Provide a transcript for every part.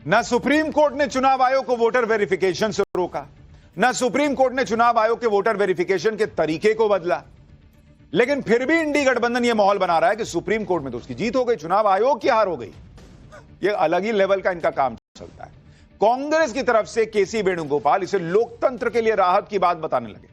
न supreme court ने चुनाव आयोग को वोटर वेरिफिकेशन से रोका, न सुप्रीम कोर्ट ने चुनाव आयोग के वोटर वेरिफिकेशन के तरीके को बदला, लेकिन फिर भी इंडी गठबंधन यह माहौल बना रहा है कि सुप्रीम कोर्ट में तो उसकी जीत हो गई, चुनाव आयोग की हार हो गई। यह अलग ही लेवल का इनका काम चलता है। कांग्रेस की तरफ से केसी वेणुगोपाल इसे लोकतंत्र के लिए राहत की बात बताने लगे।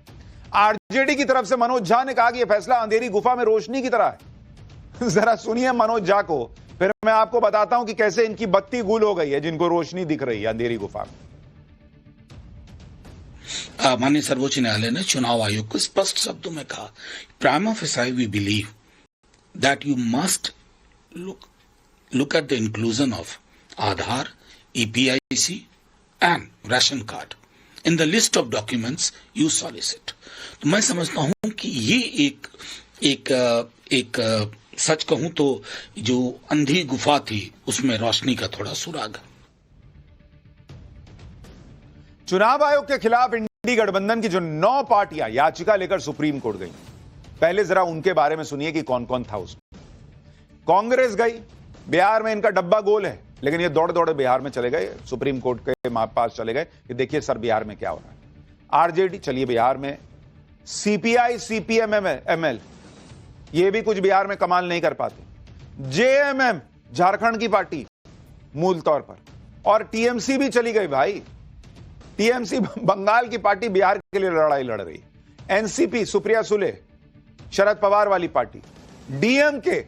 आरजेडी की तरफ से मनोज झा ने कहा कि यह फैसला अंधेरी गुफा में रोशनी की तरह है। जरा सुनिए मनोज झा को, फिर मैं आपको बताता हूं कि कैसे इनकी बत्ती गुल हो गई है, जिनको रोशनी दिख रही है अंधेरी गुफा में। माननीय सर्वोच्च न्यायालय ने चुनाव आयोग को स्पष्ट शब्दों में कहा, prima facie we believe that you must look at the inclusion of Aadhaar, EPIC and ration card in the list of documents you solicit. तो मैं समझता हूं कि ये एक सच कहूं तो जो अंधी गुफा थी उसमें रोशनी का थोड़ा सुराग। चुनाव आयोग के खिलाफ इंडी गठबंधन की जो 9 पार्टियां याचिका लेकर सुप्रीम कोर्ट गई, पहले जरा उनके बारे में सुनिए कि कौन कौन था उसमें। कांग्रेस गई, बिहार में इनका डब्बा गोल है, लेकिन ये दौड़ दौड़े बिहार में चले गए, सुप्रीम कोर्ट के पास चले गए कि देखिए सर बिहार में क्या हो रहा है। आरजेडी चलिए बिहार में, CPI CPM ML ये भी कुछ बिहार में कमाल नहीं कर पाते, JMM झारखंड की पार्टी मूल तौर पर, और TMC भी चली गई भाई। TMC बंगाल की पार्टी बिहार के लिए लड़ाई लड़ रही। NCP सुप्रिया सुले शरद पवार वाली पार्टी, DMK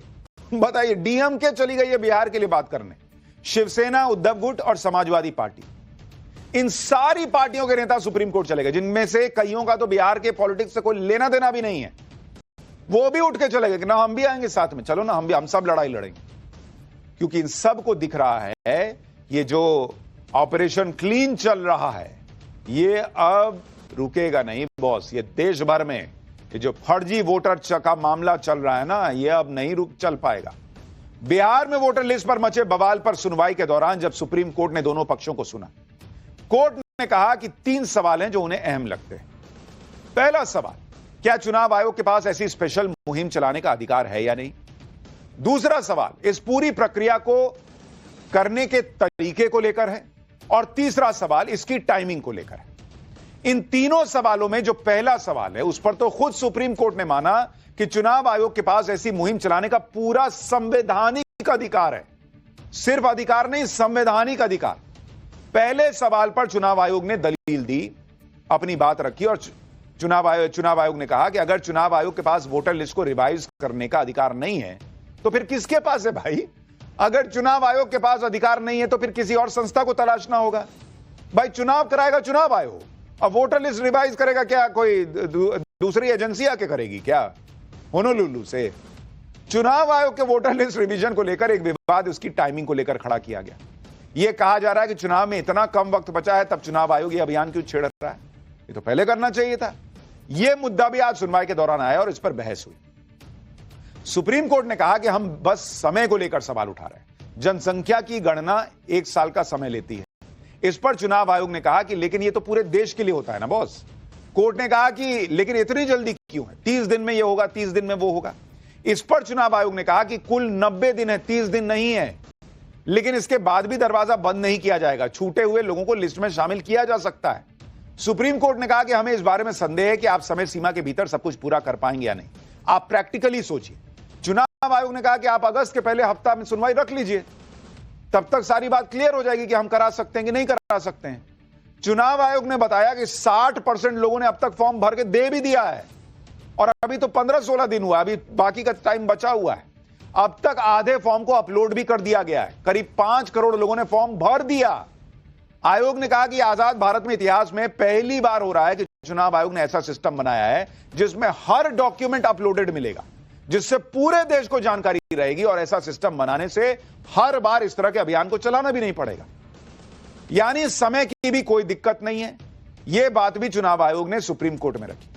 बताइए DMK चली गई है बिहार के लिए बात करने, शिवसेना, उद्धव गुट और समाजवादी पार्टी, इन सारी पार्टियों के नेता सुप्रीम कोर्ट चले गए, जिनमें से कईयों का तो बिहार के पॉलिटिक्स से कोई लेना देना भी नहीं है। वो भी उठ के चले गए कि ना हम भी आएंगे साथ में, चलो ना हम सब लड़ाई लड़ेंगे। क्योंकि इन सब को दिख रहा है ये जो ऑपरेशन क्लीन चल रहा है ये अब रुकेगा नहीं बॉस। ये देश भर में ये जो फर्जी वोटर का मामला चल रहा है ना, ये अब नहीं रुक चल पाएगा। बिहार में वोटर लिस्ट पर मचे बवाल पर सुनवाई के दौरान जब सुप्रीम कोर्ट ने दोनों पक्षों को सुना, कोर्ट ने कहा कि 3 सवाल हैं जो उन्हें अहम लगते हैं। पहला सवाल, क्या चुनाव आयोग के पास ऐसी स्पेशल मुहिम चलाने का अधिकार है या नहीं। दूसरा सवाल इस पूरी प्रक्रिया को करने के तरीके को लेकर है, और तीसरा सवाल इसकी टाइमिंग को लेकर है। इन तीनों सवालों में जो पहला सवाल है उस पर तो खुद सुप्रीम कोर्ट ने माना कि चुनाव आयोग के पास ऐसी मुहिम चलाने का पूरा संवैधानिक अधिकार है। सिर्फ अधिकार नहीं, संवैधानिक अधिकार। पहले सवाल पर चुनाव आयोग ने दलील दी, अपनी बात रखी, और चुनाव आयोग ने कहा कि अगर चुनाव आयोग के पास वोटर लिस्ट को रिवाइज करने का अधिकार नहीं है तो फिर किसके पास है भाई। अगर चुनाव आयोग के पास अधिकार नहीं है तो फिर किसी और संस्था को तलाशना होगा। भाई चुनाव कराएगा चुनाव आयोग, अब वोटर लिस्ट रिवाइज करेगा क्या कोई दूसरी एजेंसी आके करेगी क्या होनोलुलु से। चुनाव आयोग के वोटर लिस्ट रिवीजन को लेकर एक विवाद उसकी टाइमिंग को लेकर खड़ा किया गया। यह कहा जा रहा है कि चुनाव में इतना कम वक्त बचा है, तब चुनाव आयोग ये अभियान क्यों छेड़ रहा है, ये तो पहले करना चाहिए था। यह मुद्दा भी आज सुनवाई के दौरान आया और इस पर बहस हुई। सुप्रीम कोर्ट ने कहा कि हम बस समय को लेकर सवाल उठा रहे हैं। जनसंख्या की गणना 1 साल का समय लेती है। इस पर चुनाव आयोग ने कहा कि लेकिन ये तो पूरे देश के लिए होता है ना बॉस। कोर्ट ने कहा कि लेकिन इतनी जल्दी क्यों है, 30 दिन में ये होगा, 30 दिन में वो होगा। इस पर चुनाव आयोग ने कहा कि कुल 90 दिन है, 30 दिन नहीं है, लेकिन इसके बाद भी दरवाजा बंद नहीं किया जाएगा, छूटे हुए लोगों को लिस्ट में शामिल किया जा सकता है। सुप्रीम कोर्ट ने कहा कि हमें इस बारे में संदेह है कि आप समय सीमा के भीतर सब कुछ पूरा कर पाएंगे या नहीं, आप प्रैक्टिकली सोचिए। चुनाव आयोग ने कहा कि आप अगस्त के पहले हफ्ता में सुनवाई रख लीजिए, तब तक सारी बात क्लियर हो जाएगी कि हम करा सकते हैं कि नहीं करा सकते हैं। चुनाव आयोग ने बताया कि 60% लोगों ने अब तक फॉर्म भर के दे भी दिया है, और अभी तो 15-16 दिन हुआ, अभी बाकी का टाइम बचा हुआ है। अब तक आधे फॉर्म को अपलोड भी कर दिया गया है। करीब 5 करोड़ लोगों ने फॉर्म भर दिया। आयोग ने कहा कि आजाद भारत में इतिहास में पहली बार हो रहा है कि चुनाव आयोग ने ऐसा सिस्टम बनाया है जिसमें हर डॉक्यूमेंट अपलोडेड मिलेगा, जिससे पूरे देश को जानकारी रहेगी, और ऐसा सिस्टम बनाने से हर बार इस तरह के अभियान को चलाना भी नहीं पड़ेगा। यानी समय की भी कोई दिक्कत नहीं है। यह बात भी चुनाव आयोग ने सुप्रीम कोर्ट में रखी।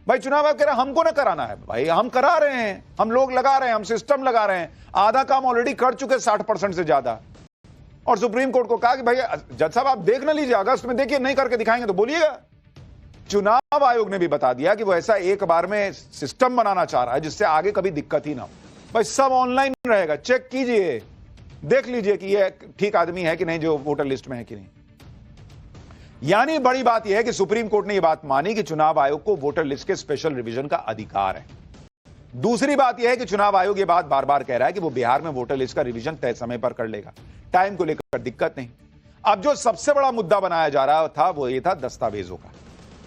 भाई चुनाव आयोग कह रहा हमको ना कराना है, भाई हम करा रहे हैं, हम लोग लगा रहे हैं, हम सिस्टम लगा रहे हैं, आधा काम ऑलरेडी कर चुके 60% से ज्यादा। और सुप्रीम कोर्ट को कहा कि भाई जज साहब आप देख ना लीजिए, अगस्त में देखिए, नहीं करके दिखाएंगे तो बोलिएगा। चुनाव आयोग ने भी बता दिया कि वो ऐसा एक बार में सिस्टम बनाना चाह रहा है जिससे आगे कभी दिक्कत ही ना हो। भाई सब ऑनलाइन रहेगा, चेक कीजिए, देख लीजिए कि ये ठीक आदमी है कि नहीं जो वोटर लिस्ट में है कि नहीं। यानी बड़ी बात यह है कि सुप्रीम कोर्ट ने यह बात मानी कि चुनाव आयोग को वोटर लिस्ट के स्पेशल रिवीजन का अधिकार है। दूसरी बात यह है कि चुनाव आयोग ये बात बार बार कह रहा है कि वो बिहार में वोटर लिस्ट का रिवीजन तय समय पर कर लेगा, टाइम को लेकर दिक्कत नहीं। अब जो सबसे बड़ा मुद्दा बनाया जा रहा था वो ये था दस्तावेजों का।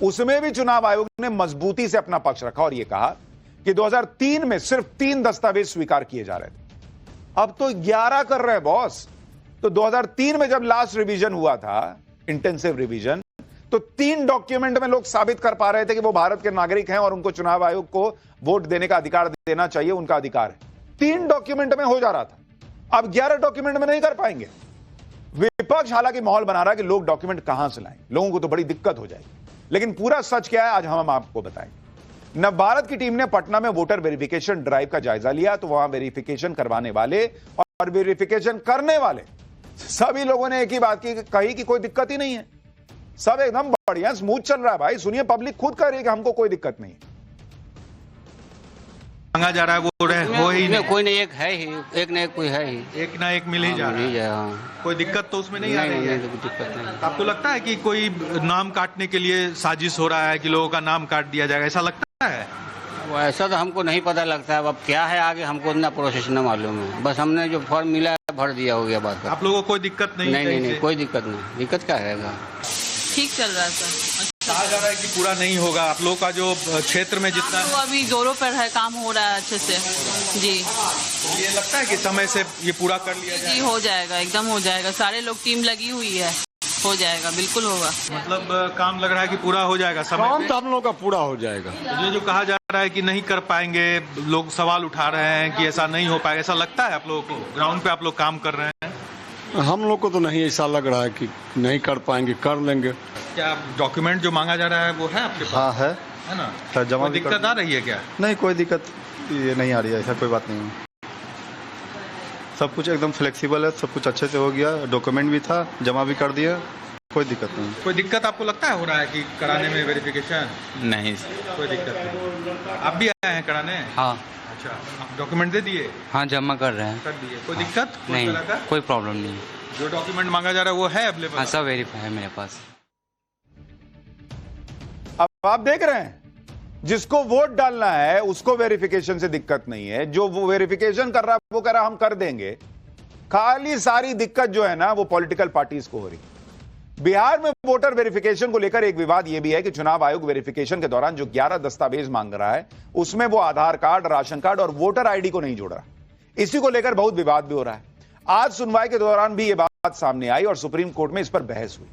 उसमें भी चुनाव आयोग ने मजबूती से अपना पक्ष रखा और यह कहा कि 2003 में सिर्फ 3 दस्तावेज स्वीकार किए जा रहे थे, अब तो 11 कर रहे हैं बॉस। तो 2003 में जब लास्ट रिवीजन हुआ था, इंटेंसिव रिवीजन, तो 3 डॉक्यूमेंट में लोग साबित कर पा रहे थे कि वो भारत के नागरिक हैं और उनको चुनाव आयोग को वोट देने का अधिकार देना चाहिए, उनका अधिकार है। 3 डॉक्यूमेंट में हो जा रहा था, अब 11 डॉक्यूमेंट में नहीं कर पाएंगे। विपक्ष हालांकि माहौल बना रहा है कि लोग डॉक्यूमेंट कहां से लाएं, लोगों को तो बड़ी दिक्कत हो जाएगी। लेकिन पूरा सच क्या है आज हम आपको बताएंगे। नवभारत की टीम ने पटना में वोटर वेरिफिकेशन ड्राइव का जायजा लिया, तो वहां वेरिफिकेशन करवाने वाले और वेरिफिकेशन करने वाले सभी लोगों ने एक ही बात कही कि कोई दिक्कत ही नहीं है, सब एकदम बढ़िया स्मूथ चल रहा है। भाई सुनिए, पब्लिक खुद कह रही है कि हमको कोई दिक्कत नहीं है। मांगा जा रहा है वो हो ही नहीं, कोई नहीं, एक है ही, एक ना एक कोई है ही, एक ना एक मिल ही जा रहा है। हाँ। कोई दिक्कत तो उसमें नहीं आ रही है। कोई दिक्कत नहीं। आपको लगता है कि कोई नाम काटने के लिए साजिश हो रहा है कि लोगों का नाम काट दिया जाएगा, ऐसा लगता है? वो ऐसा तो हमको नहीं पता लगता है, अब क्या है आगे हमको इतना प्रोसेस न मालूम है। बस हमने जो फॉर्म मिला है भर दिया, हो गया बात। आप लोगों को कोई दिक्कत नहीं? नहीं, कोई दिक्कत नहीं। दिक्कत क्या रहेगा, ठीक चल रहा है सर। कहा जा रहा है कि पूरा नहीं होगा। आप लोगों का जो क्षेत्र में जितना तो अभी जोरों पर है, काम हो रहा है अच्छे से जी। ये लगता है कि समय से ये पूरा कर लिया जी जाए? हो जाएगा, एकदम हो जाएगा। सारे लोग, टीम लगी हुई है, हो जाएगा, बिल्कुल होगा। मतलब काम लग रहा है कि पूरा हो जाएगा समय काम पे? तो हम लोगों का पूरा हो जाएगा। ये जो कहा जा रहा है कि नहीं कर पाएंगे, लोग सवाल उठा रहे हैं कि ऐसा नहीं हो पाएगा, ऐसा लगता है आप लोगों को? ग्राउंड पे आप लोग काम कर रहे हैं? हम लोग को तो नहीं ऐसा लग रहा है कि नहीं कर पाएंगे, कर लेंगे। क्या डॉक्यूमेंट जो मांगा जा रहा है वो है आपके पास? हाँ है ना? सर, जमा कोई भी कर- दिक्कत आ रही है क्या? नहीं, कोई दिक्कत ये नहीं आ रही है, ऐसा कोई बात नहीं है। सब कुछ एकदम फ्लेक्सिबल है, सब कुछ अच्छे से हो गया, डॉक्यूमेंट भी था, जमा भी कर दिया, कोई दिक्कत नहीं। कोई दिक्कत आपको लगता है हो रहा है कि कराने में वेरिफिकेशन? नहीं। कोई दिक्कत नहीं। आप भी आए हैं कराने? हाँ अच्छा, आप डॉक्यूमेंट दे दिए? हाँ, जमा कर रहे हैं। कर दिए। कोई दिक्कत कोई नहीं, तरह का? कोई प्रॉब्लम नहीं। जो डॉक्यूमेंट मांगा जा रहा है वो है अवेलेबल? हाँ, सब वेरीफाई है मेरे पास। अब आप देख रहे हैं, जिसको वोट डालना है उसको वेरिफिकेशन से दिक्कत नहीं है, जो वो वेरिफिकेशन कर रहा है वो कह रहा हम कर देंगे। खाली सारी दिक्कत जो है ना वो पॉलिटिकल पार्टीज को हो रही। बिहार में वोटर वेरिफिकेशन को लेकर एक विवाद यह भी है कि चुनाव आयोग वेरिफिकेशन के दौरान जो 11 दस्तावेज मांग रहा है उसमें वो आधार कार्ड, राशन कार्ड और वोटर आईडी को नहीं जोड़ रहा। इसी को लेकर बहुत विवाद भी हो रहा है। आज सुनवाई के दौरान भी यह बात सामने आई और सुप्रीम कोर्ट में इस पर बहस हुई।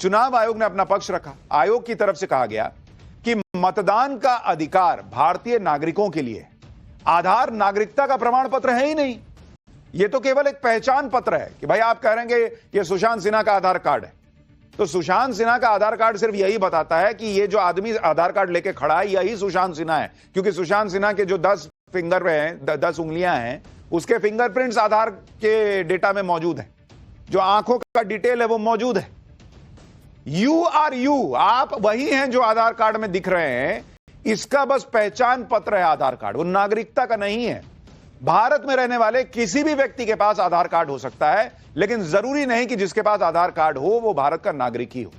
चुनाव आयोग ने अपना पक्ष रखा। आयोग की तरफ से कहा गया कि मतदान का अधिकार भारतीय नागरिकों के लिए, आधार नागरिकता का प्रमाण पत्र है ही नहीं, यह तो केवल एक पहचान पत्र है कि भाई आप कह रहे हैं कि यह सुशांत सिन्हा का आधार कार्ड है, तो सुशांत सिन्हा का आधार कार्ड सिर्फ यही बताता है कि ये जो आदमी आधार कार्ड लेके खड़ा है यही सुशांत सिन्हा है, क्योंकि सुशांत सिन्हा के जो 10 फिंगर हैं, 10 उंगलियां हैं, उसके फिंगरप्रिंट्स आधार के डेटा में मौजूद है, जो आंखों का डिटेल है वो मौजूद है। यू आर यू, आप वही हैं जो आधार कार्ड में दिख रहे हैं, इसका बस पहचान पत्र है आधार कार्ड, वो नागरिकता का नहीं है। भारत में रहने वाले किसी भी व्यक्ति के पास आधार कार्ड हो सकता है, लेकिन जरूरी नहीं कि जिसके पास आधार कार्ड हो वो भारत का नागरिक ही हो।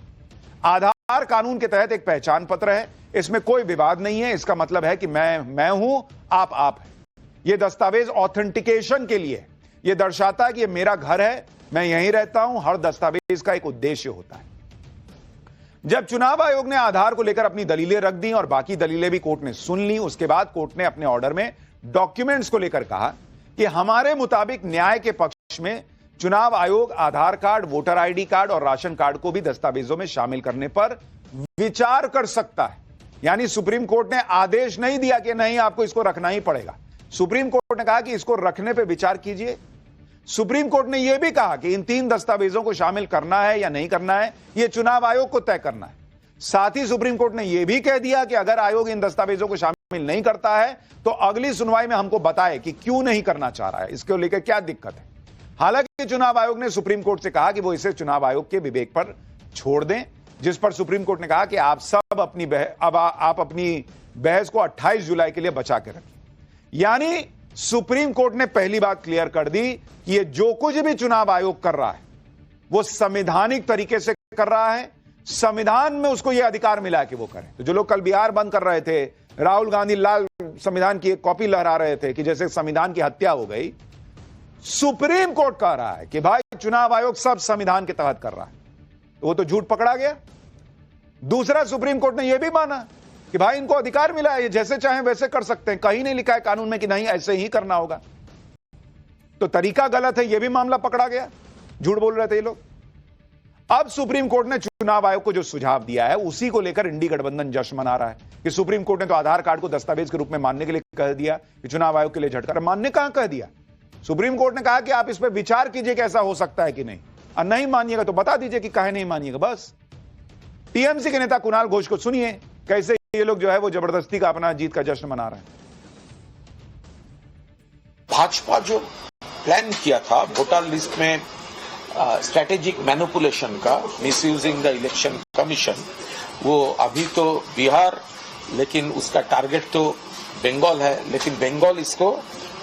आधार कानून के तहत एक पहचान पत्र है, इसमें कोई विवाद नहीं है। इसका मतलब है कि मैं हूं, आप हैं। यह दस्तावेज ऑथेंटिकेशन के लिए, यह दर्शाता है कि यह मेरा घर है, मैं यहीं रहता हूं। हर दस्तावेज का एक उद्देश्य होता है। जब चुनाव आयोग ने आधार को लेकर अपनी दलीलें रख दी और बाकी दलीलें भी कोर्ट ने सुन ली, उसके बाद कोर्ट ने अपने ऑर्डर में डॉक्यूमेंट्स को लेकर कहा कि हमारे मुताबिक न्याय के पक्ष में चुनाव आयोग आधार कार्ड, वोटर आईडी कार्ड और राशन कार्ड को भी दस्तावेजों में शामिल करने पर विचार कर सकता है। यानी सुप्रीम कोर्ट ने आदेश नहीं दिया कि नहीं आपको इसको रखना ही पड़ेगा। सुप्रीम कोर्ट ने कहा कि इसको रखने पर विचार कीजिए। सुप्रीम कोर्ट ने यह भी कहा कि इन 3 दस्तावेजों को शामिल करना है या नहीं करना है, यह चुनाव आयोग को तय करना है। साथ ही सुप्रीम कोर्ट ने यह भी कह दिया कि अगर आयोग इन दस्तावेजों को शामिल नहीं करता है तो अगली सुनवाई में हमको बताए कि क्यों नहीं करना चाह रहा है, इसको लेकर क्या दिक्कत है। हालांकि चुनाव आयोग ने सुप्रीम कोर्ट से कहा कि वो इसे चुनाव आयोग के विवेक पर छोड़ दें, जिस पर सुप्रीम कोर्ट ने कहा कि आप सब अपनी बहस को 28 जुलाई के लिए बचा के रखें। यानी सुप्रीम कोर्ट ने पहली बात क्लियर कर दी कि ये जो कुछ भी चुनाव आयोग कर रहा है वो संवैधानिक तरीके से कर रहा है, संविधान में उसको यह अधिकार मिला है कि वो करे। तो जो लोग कल बिहार बंद कर रहे थे, राहुल गांधी लाल संविधान की एक कॉपी लहरा रहे थे कि जैसे संविधान की हत्या हो गई, सुप्रीम कोर्ट कह रहा है कि भाई चुनाव आयोग सब संविधान के तहत कर रहा है, तो वो तो झूठ पकड़ा गया। दूसरा, सुप्रीम कोर्ट ने यह भी माना कि भाई इनको अधिकार मिला है, ये जैसे चाहें वैसे कर सकते हैं, कहीं नहीं लिखा है कानून में कि नहीं ऐसे ही करना होगा। तो तरीका गलत है, यह भी मामला पकड़ा गया, झूठ बोल रहे थे ये लोग। अब सुप्रीम कोर्ट ने चुनाव आयोग को जो सुझाव दिया है उसी को लेकर इंडी गठबंधन जश्न मना रहा है कि सुप्रीम कोर्ट ने तो आधार कार्ड को दस्तावेज के रूप में मानने के लिए कह दिया कि चुनाव आयोग के लिए झटका। मानने कहां कह दिया? सुप्रीम कोर्ट ने कहा कि आप इस पर विचार कीजिए कि ऐसा हो सकता है कि नहीं, और नहीं मानिएगा तो बता दीजिए कि काहे नहीं मानिएगा। बस टीएमसी के नेता कुणाल घोष को सुनिए कैसे ये लोग जो है वो जबरदस्ती का अपना जीत का जश्न मना रहे हैं। भाजपा जो प्लान किया था वोटर लिस्ट में स्ट्रेटेजिक मैनिपुलेशन का, मिसयूजिंग द इलेक्शन कमीशन, वो अभी तो बिहार, लेकिन उसका टारगेट तो बंगाल है, लेकिन बंगाल इसको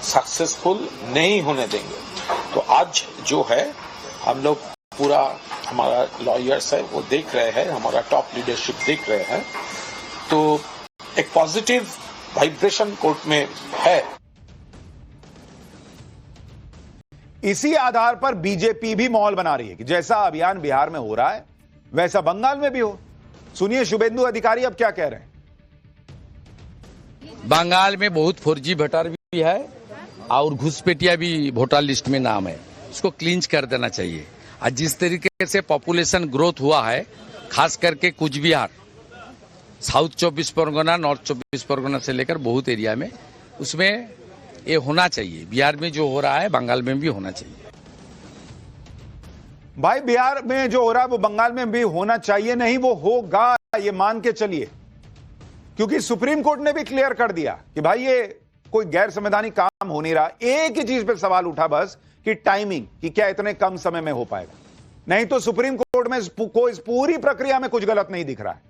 सक्सेसफुल नहीं होने देंगे। तो आज जो है हम लोग पूरा, हमारा लॉयर्स है वो देख रहे हैं, हमारा टॉप लीडरशिप देख रहे हैं, तो एक पॉजिटिव वाइब्रेशन कोर्ट में है। इसी आधार पर बीजेपी भी माहौल बना रही है कि जैसा अभियान बिहार में हो रहा है वैसा बंगाल में भी हो। सुनिए शुभेंदु अधिकारी अब क्या कह रहे हैं। बंगाल में बहुत फर्जी वोटर भी है और घुसपैठिया भी वोटर लिस्ट में नाम है, उसको क्लींच कर देना चाहिए। और जिस तरीके से पॉपुलेशन ग्रोथ हुआ है, खास करके कुछ बिहार, साउथ 24 परगना, नॉर्थ 24 परगना से लेकर बहुत एरिया में, उसमें ये होना चाहिए। बिहार में जो हो रहा है बंगाल में भी होना चाहिए। भाई बिहार में जो हो रहा है वो बंगाल में भी होना चाहिए, नहीं वो होगा, ये मान के चलिए, क्योंकि सुप्रीम कोर्ट ने भी क्लियर कर दिया कि भाई ये कोई गैर संवैधानिक काम हो नहीं रहा। एक ही चीज पे सवाल उठा बस कि टाइमिंग, कि क्या इतने कम समय में हो पाएगा। नहीं तो सुप्रीम कोर्ट में कोई इस पूरी प्रक्रिया में कुछ गलत नहीं दिख रहा है,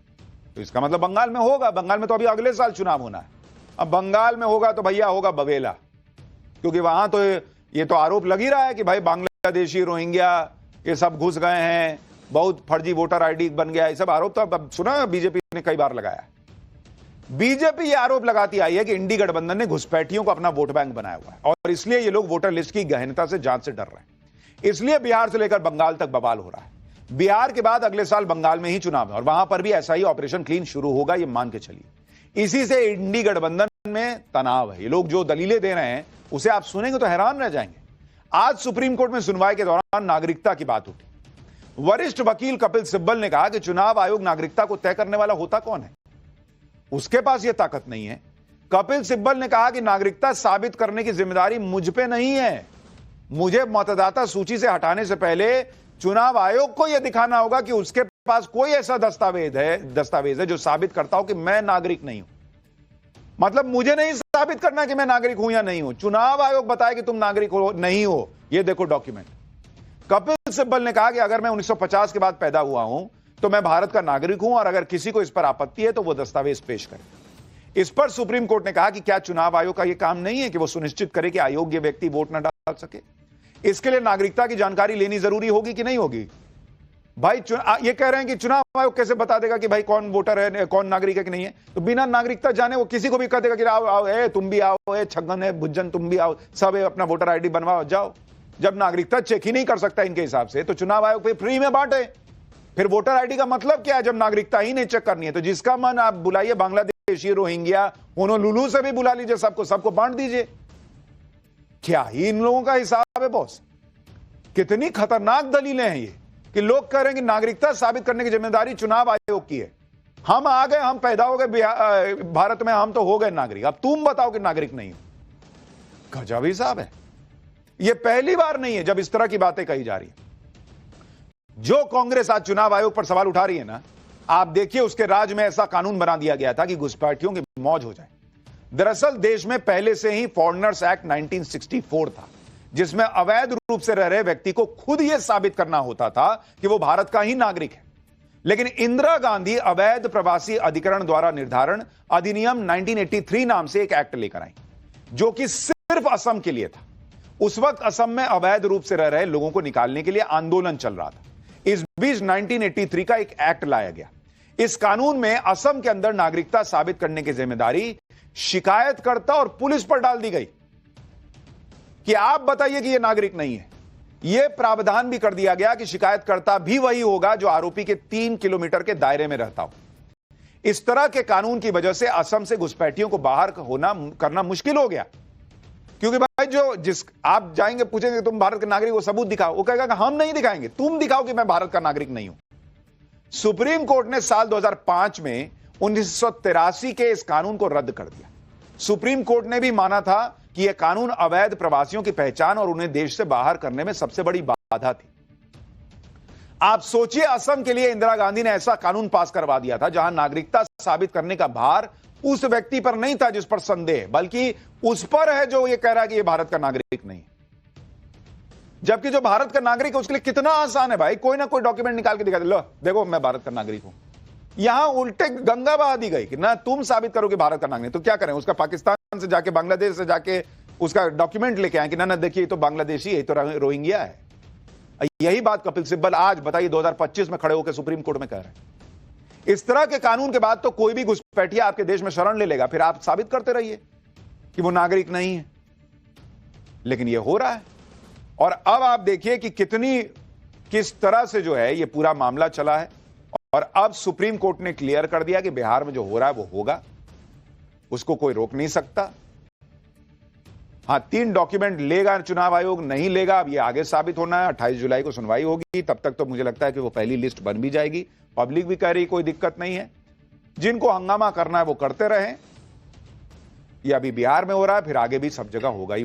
तो इसका मतलब बंगाल में होगा। बंगाल में तो अभी अगले साल चुनाव होना है। अब बंगाल में होगा तो भैया होगा बवेला, क्योंकि वहां तो ये तो आरोप लग ही रहा है कि भाई बांग्लादेशी, रोहिंग्या ये सब घुस गए हैं, बहुत फर्जी वोटर आईडी बन गया, ये सब आरोप तो अब सुना बीजेपी ने कई बार लगाया। बीजेपी ये आरोप लगाती आई है कि इंडी गठबंधन ने घुसपैठियों को अपना वोट बैंक बनाया हुआ है और इसलिए ये लोग वोटर लिस्ट की गहनता से जांच से डर रहे हैं। इसलिए बिहार से लेकर बंगाल तक बवाल हो रहा है। बिहार के बाद अगले साल बंगाल में ही चुनाव है और वहां पर भी ऐसा ही ऑपरेशन क्लीन शुरू होगा, ये मान के चलिए। इसी से इंडी गठबंधन में तनाव है। ये लोग जो दलीलें दे रहे हैं उसे आप सुनेंगे तो हैरान रह जाएंगे। आज सुप्रीम कोर्ट में सुनवाई के दौरान नागरिकता की बात उठी। वरिष्ठ वकील कपिल सिब्बल ने कहा कि चुनाव आयोग नागरिकता को तय करने वाला होता कौन है, उसके पास यह ताकत नहीं है। कपिल सिब्बल ने कहा कि नागरिकता साबित करने की जिम्मेदारी मुझ पे नहीं है, मुझे मतदाता सूची से हटाने से पहले चुनाव आयोग को यह दिखाना होगा कि उसके पास कोई ऐसा दस्तावेज है जो साबित करता हो कि मैं नागरिक नहीं हूं। मतलब मुझे नहीं साबित करना कि मैं नागरिक हूं या नहीं हूं, चुनाव आयोग बताए कि तुम नागरिक हो नहीं हो, यह देखो डॉक्यूमेंट। कपिल सिब्बल ने कहा कि अगर मैं 1950 के बाद पैदा हुआ हूं तो मैं भारत का नागरिक हूं और अगर किसी को इस पर आपत्ति है तो वो दस्तावेज पेश करे। इस पर सुप्रीम कोर्ट ने कहा कि क्या चुनाव आयोग का यह काम नहीं है कि वो सुनिश्चित करे कि अयोग्य व्यक्ति वोट न डाल सके। इसके लिए नागरिकता की जानकारी लेनी जरूरी होगी कि नहीं होगी। भाई ये कह रहे हैं कि चुनाव आयोग कैसे बता देगा कि भाई कौन वोटर है, कौन नागरिक है कि नहीं है। तो बिना नागरिकता जाने वो किसी को भी कह देगा कि आओ आओ, तुम भी आओ, छगन है, भुज्जन तुम भी आओ, सब अपना वोटर आईडी बनवाओ जाओ। जब नागरिकता चेक ही नहीं कर सकता इनके हिसाब से तो चुनाव आयोग पे फ्री में बांटे। फिर वोटर आईडी का मतलब क्या है जब नागरिकता ही नहीं चेक करनी है। तो जिसका मन आप बुलाइए, बांग्लादेशी, रोहिंग्या, होनोलुलु से भी बुला लीजिए, सबको बांट दीजिए। क्या ही इन लोगों का हिसाब है बॉस। कितनी खतरनाक दलीलें हैं ये कि लोग कह रहे हैं कि नागरिकता साबित करने की जिम्मेदारी चुनाव आयोग की है। हम आ गए, हम पैदा हो गए भारत में, हम तो हो गए नागरिक, अब तुम बताओ कि नागरिक नहीं हो। गजब हिसाब है। यह पहली बार नहीं है जब इस तरह की बातें कही जा रही है। जो कांग्रेस आज चुनाव आयोग पर सवाल उठा रही है ना, आप देखिए उसके राज में ऐसा कानून बना दिया गया था कि घुसपैठियों की मौज हो जाए। दरअसल देश में पहले से ही फॉरेनर्स एक्ट 1964 था जिसमें अवैध रूप से रह रहे व्यक्ति को खुद यह साबित करना होता था कि वो भारत का ही नागरिक है। लेकिन इंदिरा गांधी अवैध प्रवासी अधिकरण द्वारा निर्धारण अधिनियम 1983 नाम से एक एक्ट लेकर आई जो कि सिर्फ असम के लिए था। उस वक्त असम में अवैध रूप से रह रहे लोगों को निकालने के लिए आंदोलन चल रहा था। इस बीच 1983 का एक एक्ट लाया गया। इस कानून में असम के अंदर नागरिकता साबित करने की जिम्मेदारी शिकायतकर्ता और पुलिस पर डाल दी गई कि आप बताइए कि यह नागरिक नहीं है। यह प्रावधान भी कर दिया गया कि शिकायतकर्ता भी वही होगा जो आरोपी के 3 किलोमीटर के दायरे में रहता हो। इस तरह के कानून की वजह से असम से घुसपैठियों को बाहर करना मुश्किल हो गया, क्योंकि भाई जिस आप जाएंगे पूछेंगे तुम भारत के नागरिक हो, सबूत दिखाओ, वो कहेगा कि हम नहीं दिखाएंगे, तुम दिखाओ कि मैं भारत का नागरिक नहीं हूं। सुप्रीम कोर्ट ने साल 2005 में 1983 के इस कानून को रद्द कर दिया। सुप्रीम कोर्ट ने भी माना था कि यह कानून अवैध प्रवासियों की पहचान और उन्हें देश से बाहर करने में सबसे बड़ी बाधा थी। आप सोचिए, असम के लिए इंदिरा गांधी ने ऐसा कानून पास करवा दिया था जहां नागरिकता साबित करने का भार उस व्यक्ति पर नहीं था जिस पर संदेह, बल्कि उस पर है जो ये कह रहा है कि ये भारत का नागरिक नहीं है। जबकि जो भारत का नागरिक है उसके लिए कितना आसान है भाई, कोई ना कोई डॉक्यूमेंट निकाल के दिखा दे, लो देखो मैं भारत का नागरिक हूं। यहां उल्टे गंगा बहा दी गई कि ना तुम साबित करो कि भारत का नागरिक, तो क्या करें, उसका पाकिस्तान से जाके बांग्लादेश से जाके उसका डॉक्यूमेंट लेके आए कि ना देखिए तो बांग्लादेशी है, तो रोहिंग्या है। यही बात कपिल सिब्बल आज बताइए 2025 में खड़े होकर सुप्रीम कोर्ट में कह रहे हैं। इस तरह के कानून के बाद तो कोई भी घुसपैठिया आपके देश में शरण ले लेगा, फिर आप साबित करते रहिए कि वो नागरिक नहीं है। लेकिन यह हो रहा है, और अब आप देखिए कि किस तरह से जो है ये पूरा मामला चला है। और अब सुप्रीम कोर्ट ने क्लियर कर दिया कि बिहार में जो हो रहा है वो होगा, उसको कोई रोक नहीं सकता। हां, 3 डॉक्यूमेंट लेगा चुनाव आयोग, नहीं लेगा अब ये आगे साबित होना है। 28 जुलाई को सुनवाई होगी, तब तक तो मुझे लगता है कि वो पहली लिस्ट बन भी जाएगी। पब्लिक भी कह रही कोई दिक्कत नहीं है, जिनको हंगामा करना है वो करते रहें। ये अभी बिहार में हो रहा है, फिर आगे भी सब जगह होगा ही